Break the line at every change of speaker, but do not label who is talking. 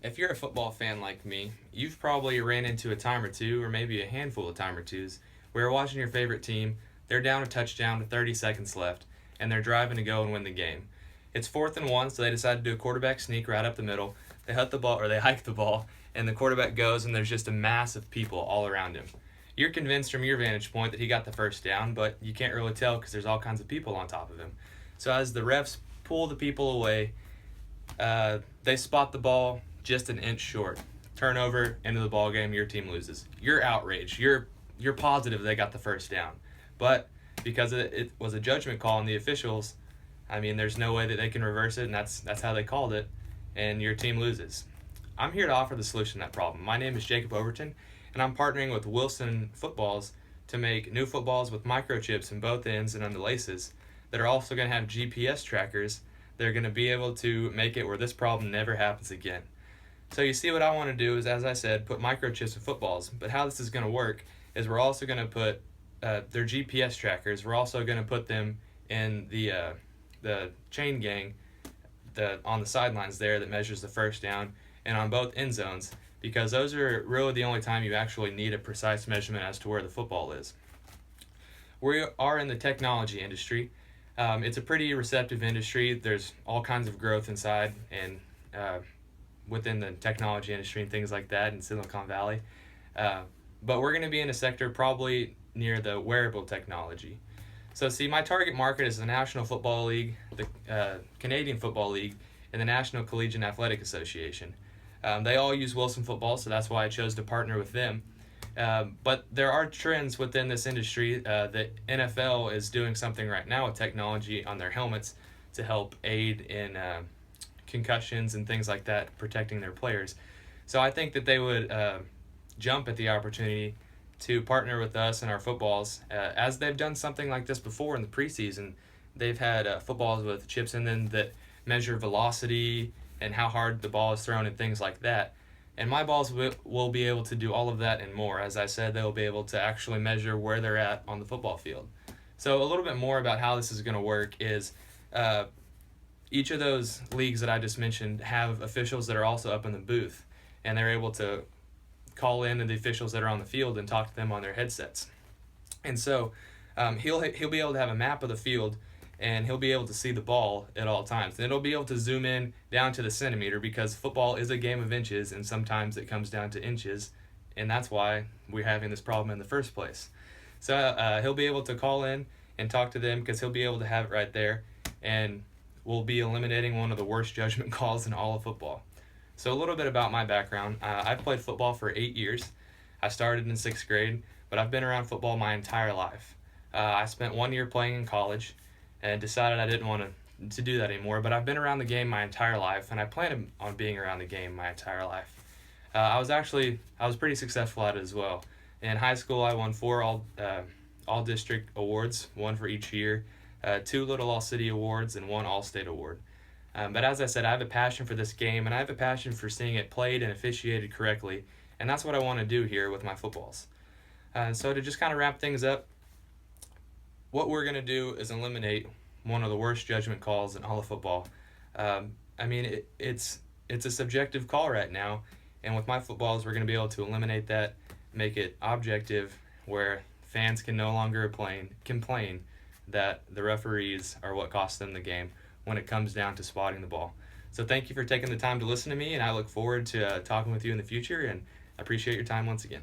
If you're a football fan like me, you've probably ran into a time or two, or maybe a handful of time or twos, where you're watching your favorite team, they're down a touchdown with 30 seconds left, and they're driving to go and win the game. It's 4th and 1, so they decide to do a quarterback sneak right up the middle. They hut the ball, or they hike the ball, and the quarterback goes, and there's just a mass of people all around him. You're convinced from your vantage point that he got the first down, but you can't really tell because there's all kinds of people on top of him. So as the refs pull the people away, they spot the ball just an inch short. Turnover, end of the ball game. Your team loses. You're outraged. You're positive they got the first down, but because it was a judgment call on the officials, I mean, there's no way that they can reverse it, and that's how they called it, and your team loses. I'm here to offer the solution to that problem. My name is Jacob Overton, and I'm partnering with Wilson Footballs to make new footballs with microchips in both ends and on the laces that are also going to have GPS trackers. They're going to be able to make it where this problem never happens again. So you see, what I want to do is, as I said, put microchips in footballs. But how this is going to work is we're also going to put their GPS trackers. We're also going to put them in the chain gang on the sidelines there that measures the first down, and on both end zones, because those are really the only time you actually need a precise measurement as to where the football is. We are in the technology industry. It's a pretty receptive industry. There's all kinds of growth inside and within the technology industry and things like that in Silicon Valley. But we're going to be in a sector probably near the wearable technology. So see, my target market is the National Football League, the Canadian Football League, and the National Collegiate Athletic Association. They all use Wilson Football, so that's why I chose to partner with them. But there are trends within this industry. The NFL is doing something right now with technology on their helmets to help aid in concussions and things like that, protecting their players. So I think that they would jump at the opportunity to partner with us and our footballs, as they've done something like this before in the preseason. They've had footballs with chips in them that measure velocity and how hard the ball is thrown and things like that. And my balls will be able to do all of that and more. As I said, they'll be able to actually measure where they're at on the football field. So a little bit more about how this is going to work is each of those leagues that I just mentioned have officials that are also up in the booth, and they're able to call in to the officials that are on the field and talk to them on their headsets. And so he'll be able to have a map of the field, and he'll be able to see the ball at all times. And it'll be able to zoom in down to the centimeter, because football is a game of inches, and sometimes it comes down to inches, and that's why we're having this problem in the first place. So he'll be able to call in and talk to them, because he'll be able to have it right there, and we'll be eliminating one of the worst judgment calls in all of football. So a little bit about my background. I've played football for 8 years. I started in 6th grade, but I've been around football my entire life. I spent 1 year playing in college and decided I didn't want to do that anymore, but I've been around the game my entire life, and I plan on being around the game my entire life. I was pretty successful at it as well. In high school, I won 4 all district awards, 1 for each year, 2 Little All City awards, and 1 All State award. But as I said, I have a passion for this game, and I have a passion for seeing it played and officiated correctly, and that's what I want to do here with my footballs. So to just kind of wrap things up, what we're going to do is eliminate one of the worst judgment calls in all of football. I mean, it's a subjective call right now, and with my footballs, we're going to be able to eliminate that, make it objective, where fans can no longer complain that the referees are what cost them the game when it comes down to spotting the ball. So thank you for taking the time to listen to me, and I look forward to talking with you in the future, and I appreciate your time once again.